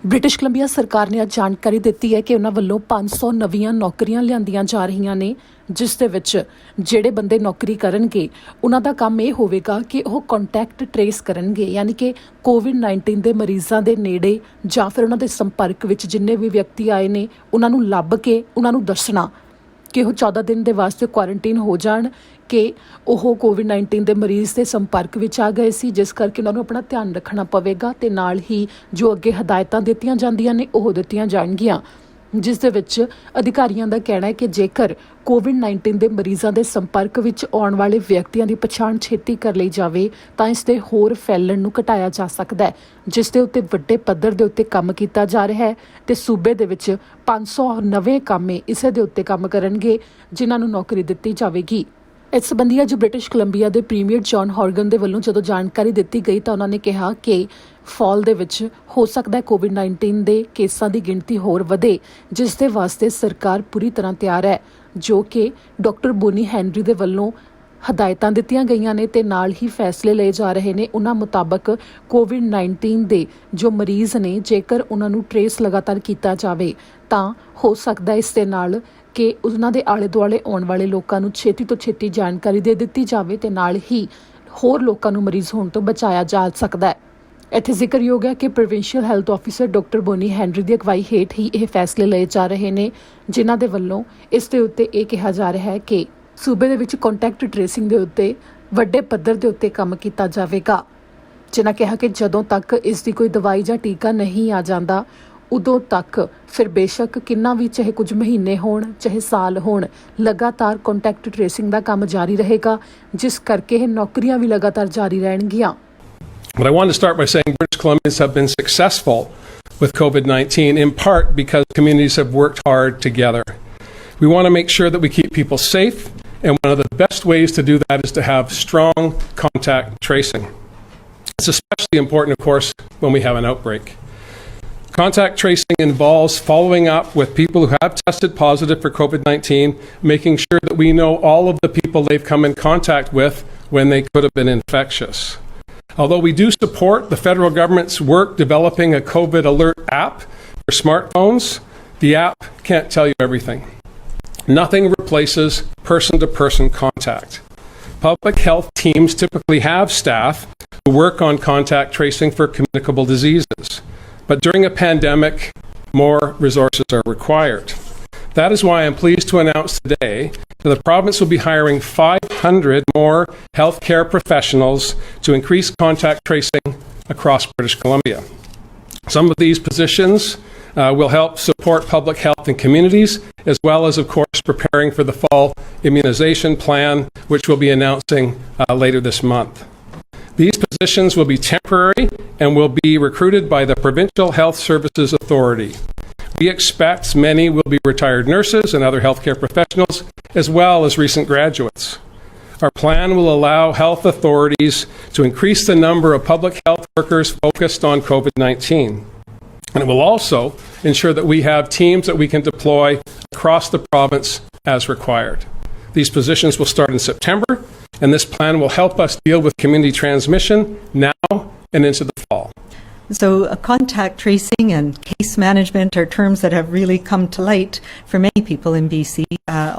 British Columbia ਸਰਕਾਰ ਨੇ ਅੱਜ ਜਾਣਕਾਰੀ ਦਿੱਤੀ ਹੈ ਕਿ ਉਹਨਾਂ ਵੱਲੋਂ 500 ਨਵੀਆਂ ਨੌਕਰੀਆਂ ਲਿਆਂਦੀਆਂ ਜਾ ਰਹੀਆਂ ਨੇ, ਜਿਸ ਦੇ ਵਿੱਚ ਜਿਹੜੇ ਬੰਦੇ ਨੌਕਰੀ ਕਰਨਗੇ ਉਹਨਾਂ ਦਾ ਕੰਮ ਇਹ ਹੋਵੇਗਾ ਕਿ ਉਹ ਕੰਟੈਕਟ ਟਰੇਸ ਕਰਨਗੇ, ਯਾਨੀ ਕਿ ਕੋਵਿਡ-19 ਦੇ ਮਰੀਜ਼ਾਂ ਦੇ ਨੇੜੇ ਜਾਂ ਫਿਰ ਉਹਨਾਂ ਦੇ ਸੰਪਰਕ ਵਿੱਚ ਜਿੰਨੇ ਵੀ ਵਿਅਕਤੀ ਆਏ ਨੇ ਉਹਨਾਂ ਨੂੰ ਲੱਭ ਕੇ ਉਹਨਾਂ ਨੂੰ ਦੱਸਣਾ ਕਿ ਉਹ 14 ਦਿਨ ਦੇ ਵਾਸਤੇ ਕੁਆਰੰਟਾਈਨ ਹੋ ਜਾਣ ਕਿ ਉਹ ਕੋਵਿਡ-19 ਦੇ ਮਰੀਜ਼ ਦੇ ਸੰਪਰਕ ਵਿੱਚ ਆ ਗਏ ਸੀ, ਜਿਸ ਕਰਕੇ ਉਹਨਾਂ ਨੂੰ ਆਪਣਾ ਧਿਆਨ ਰੱਖਣਾ ਪਵੇਗਾ ਤੇ ਨਾਲ ਹੀ ਜੋ ਅੱਗੇ ਹਦਾਇਤਾਂ ਦਿੱਤੀਆਂ ਜਾਂਦੀਆਂ ਨੇ ਉਹ ਦਿੱਤੀਆਂ ਜਾਣਗੀਆਂ, ਜਿਸ ਦੇ ਵਿੱਚ ਅਧਿਕਾਰੀਆਂ ਦਾ ਕਹਿਣਾ ਹੈ ਕਿ ਜੇਕਰ ਕੋਵਿਡ-19 ਦੇ ਮਰੀਜ਼ਾਂ ਦੇ ਸੰਪਰਕ ਵਿੱਚ ਆਉਣ ਵਾਲੇ ਵਿਅਕਤੀਆਂ ਦੀ ਪਛਾਣ ਛੇਤੀ ਕਰ ਲਈ ਜਾਵੇ ਤਾਂ ਇਸ ਦੇ ਹੋਰ ਫੈਲਣ ਨੂੰ ਘਟਾਇਆ ਜਾ ਸਕਦਾ ਹੈ, ਜਿਸ ਦੇ ਉੱਤੇ ਵੱਡੇ ਪੱਧਰ ਦੇ ਉੱਤੇ ਕੰਮ ਕੀਤਾ ਜਾ ਰਿਹਾ ਹੈ ਤੇ ਸੂਬੇ ਦੇ ਵਿੱਚ 500 ਨਵੇਂ ਕਾਮੇ ਇਸੇ ਦੇ ਉੱਤੇ ਕੰਮ ਕਰਨਗੇ ਜਿਨ੍ਹਾਂ ਨੂੰ ਨੌਕਰੀ ਦਿੱਤੀ ਜਾਵੇਗੀ। ਇਸ ਸੰਬੰਧੀ ਅੱਜ ਬ੍ਰਿਟਿਸ਼ ਕੋਲੰਬੀਆ ਦੇ ਪ੍ਰੀਮੀਅਰ ਜੌਨ ਹੌਰਗਨ ਦੇ ਵੱਲੋਂ ਜਦੋਂ ਜਾਣਕਾਰੀ ਦਿੱਤੀ ਗਈ ਤਾਂ ਉਹਨਾਂ ਨੇ ਕਿਹਾ ਕਿ ਫਾਲ ਦੇ ਵਿੱਚ ਹੋ ਸਕਦਾ ਹੈ ਕੋਵਿਡ-19 ਦੇ ਕੇਸਾਂ ਦੀ ਗਿਣਤੀ ਹੋਰ ਵਧੇ, ਜਿਸ ਦੇ ਵਾਸਤੇ ਸਰਕਾਰ ਪੂਰੀ ਤਰ੍ਹਾਂ ਤਿਆਰ ਹੈ, ਜੋ ਕਿ ਡਾਕਟਰ ਬੋਨੀ ਹੈਨਰੀ ਦੇ ਵੱਲੋਂ ਹਦਾਇਤਾਂ ਦਿੱਤੀਆਂ ਗਈਆਂ ਨੇ ਤੇ ਨਾਲ ਹੀ ਫੈਸਲੇ ਲਏ ਜਾ ਰਹੇ ਨੇ। ਉਹਨਾਂ ਮੁਤਾਬਕ ਕੋਵਿਡ-19 ਦੇ ਜੋ ਮਰੀਜ਼ ਨੇ ਜੇਕਰ ਉਹਨਾਂ ਨੂੰ ਟਰੇਸ ਲਗਾਤਾਰ ਕੀਤਾ ਜਾਵੇ ਤਾਂ ਹੋ ਸਕਦਾ ਇਸ ਦੇ ਨਾਲ ਕਿ ਉਹਨਾਂ ਦੇ ਆਲੇ ਦੁਆਲੇ ਆਉਣ ਵਾਲੇ ਲੋਕਾਂ ਨੂੰ ਛੇਤੀ ਤੋਂ ਛੇਤੀ ਜਾਣਕਾਰੀ ਦੇ ਦਿੱਤੀ ਜਾਵੇ ਤੇ ਨਾਲ ਹੀ ਹੋਰ ਲੋਕਾਂ ਨੂੰ ਮਰੀਜ਼ ਹੋਣ ਤੋਂ ਬਚਾਇਆ ਜਾ ਸਕਦਾ ਹੈ। ਇੱਥੇ ਜ਼ਿਕਰਯੋਗ ਹੈ ਕਿ provincial health officer doctor Bonnie Henry ਦੀ ਅਗਵਾਈ ਹੇਠ ਹੀ ਇਹ ਫੈਸਲੇ ਲਏ ਜਾ ਰਹੇ ਨੇ, ਜਿਨ੍ਹਾਂ ਦੇ ਵੱਲੋਂ ਇਸ ਦੇ ਉੱਤੇ ਇਹ ਕਿਹਾ ਜਾ ਰਿਹਾ ਹੈ ਕਿ ਸੂਬੇ ਦੇ ਵਿੱਚ ਕੰਟੈਕਟ ਟ੍ਰੇਸਿੰਗ ਦੇ ਉੱਤੇ ਵੱਡੇ ਪੱਧਰ ਦੇ ਉੱਤੇ ਕੰਮ ਕੀਤਾ ਜਾਵੇਗਾ। ਜਿਨ੍ਹਾਂ ਕਿਹਾ ਕਿ ਜਦੋਂ ਤੱਕ ਇਸ ਦੀ ਕੋਈ ਦਵਾਈ ਜਾਂ ਟੀਕਾ ਨਹੀਂ ਆ ਜਾਂਦਾ ਉਦੋਂ ਤੱਕ ਫਿਰ ਬੇਸ਼ੱਕ ਕਿੰਨਾ ਵੀ ਚਾਹੇ ਕੁਝ ਮਹੀਨੇ ਹੋਣ ਚਾਹੇ ਸਾਲ ਹੋਣ ਲਗਾਤਾਰ ਕੰਟੈਕਟ ਟ੍ਰੇਸਿੰਗ ਦਾ ਕੰਮ ਜਾਰੀ ਰਹੇਗਾ, ਜਿਸ ਕਰਕੇ ਇਹ ਨੌਕਰੀਆਂ ਵੀ ਲਗਾਤਾਰ ਜਾਰੀ ਰਹਿਣਗੀਆਂ। But I want to start by saying British Columbians have been successful with COVID-19 in part because communities have worked hard together. We want to make sure that we keep people safe, and one of the best ways to do that is to have strong contact tracing. It's especially important, of course, when we have an outbreak. Contact tracing involves following up with people who have tested positive for COVID-19, making sure that we know all of the people they've come in contact with when they could have been infectious. Although we do support the federal government's work developing a COVID alert app for smartphones, the app can't tell you everything. Nothing replaces person-to-person contact. Public health teams typically have staff who work on contact tracing for communicable diseases. But during a pandemic, more resources are required. That is why I'm pleased to announce today that the province will be hiring 500 more healthcare professionals to increase contact tracing across British Columbia. Some of these positions will help support public health in communities, as well as, of course, preparing for the fall immunization plan, which we'll be announcing later this month. These positions will be temporary and will be recruited by the Provincial Health Services Authority. We expect many will be retired nurses and other healthcare professionals, as well as recent graduates. Our plan will allow health authorities to increase the number of public health workers focused on COVID-19. And it will also ensure that we have teams that we can deploy across the province as required. These positions will start in September, and this plan will help us deal with community transmission now and into the fall. So contact tracing and case management are terms that have really come to light for many people in BC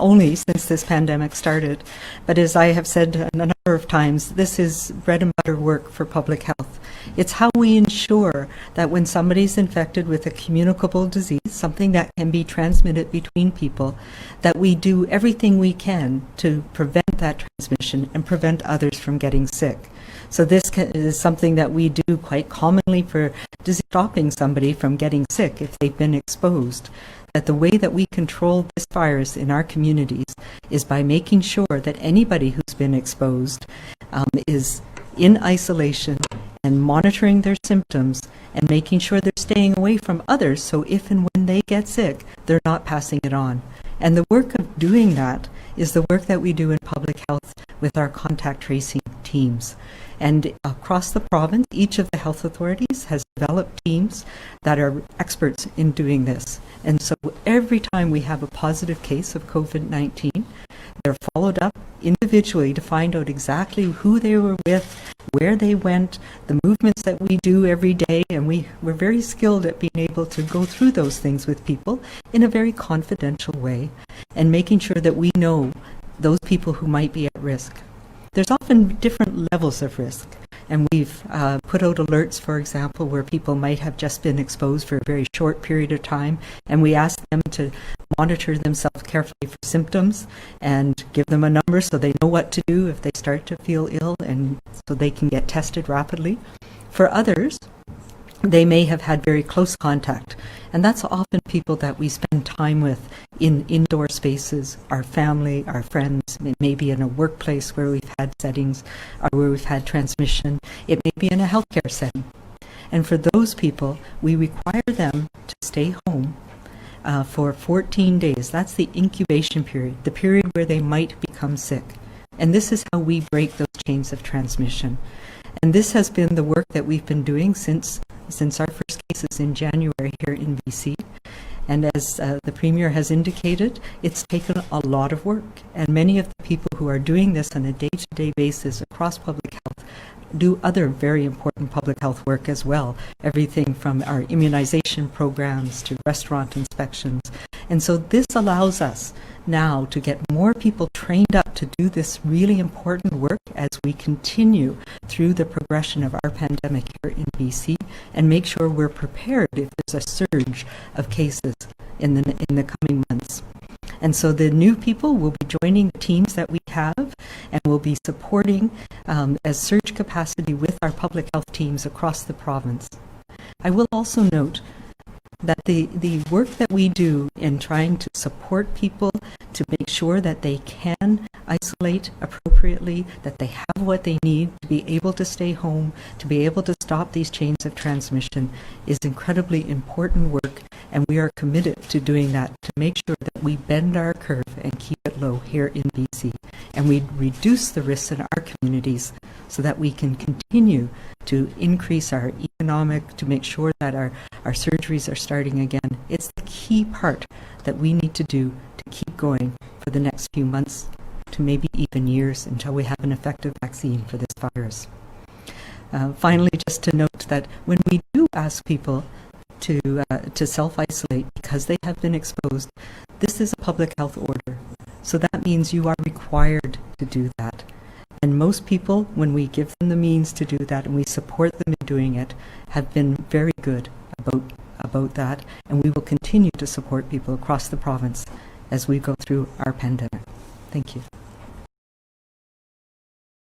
only since this pandemic started. But as I have said a number of times, this is bread and butter work for public health. It's how we ensure that when somebody is infected with a communicable disease, something that can be transmitted between people, that we do everything we can to prevent that transmission and prevent others from getting sick. So this is something that we do quite commonly for stopping somebody from getting sick if they've been exposed. That the way that we control this virus in our communities is by making sure that anybody who's been exposed is in isolation and monitoring their symptoms and making sure they're staying away from others so if and when they get sick, they're not passing it on. And the work of doing that is the work that we do in public health with our contact tracing teams. And across the province, each of the health authorities has developed teams that are experts in doing this. And so every time we have a positive case of COVID-19, they're followed up individually to find out exactly who they were with, where they went, the movements that we do every day, and we're very skilled at being able to go through those things with people in a very confidential way and making sure that we know those people who might be at risk. There's often different levels of risk. And we've put out alerts, for example, where people might have just been exposed for a very short period of time, and we ask them to monitor themselves carefully for symptoms and give them a number so they know what to do if they start to feel ill, and so they can get tested rapidly. For others, they may have had very close contact, and that's often people that we spend time with in indoor spaces, our family, our friends, maybe in a workplace where we've had settings or where we've had transmission. It may be in a healthcare setting. And for those people, we require them to stay home for 14 days. That's the incubation period, the period where they might become sick. And this is how we break those chains of transmission. And this has been the work that we've been doing since our first cases in January here in BC. And as the Premier has indicated, it's taken a lot of work. And many of the people who are doing this on a day-to-day basis across public health do other very important public health work as well. Everything from our immunization programs to restaurant inspections. And so this allows us now to get more people trained up to do this really important work as we continue through the progression of our pandemic here in BC, and make sure we're prepared if there's a surge of cases in the coming months. And so the new people will be joining the teams that we have and will be supporting as surge capacity with our public health teams across the province. I will also note that the work that we do in trying to support people to make sure that they can isolate appropriately, that they have what they need to be able to stay home, to be able to stop these chains of transmission, is incredibly important work, and we are committed to doing that to make sure that we bend our curve and keep it low here in BC, and we reduce the risks in our communities so that we can continue to increase our economic, to make sure that our surgeries are starting again. It's the key part that we need to do to keep going for the next few months to maybe even years until we have an effective vaccine for this virus. Finally, just to note that when we do ask people to self-isolate because they have been exposed, this is a public health order. So that means you are required to do that. And most people, when we give them the means to do that and we support them in doing it, have been very good about that. And we will continue to support people across the province as we go through our pandemic. Thank you.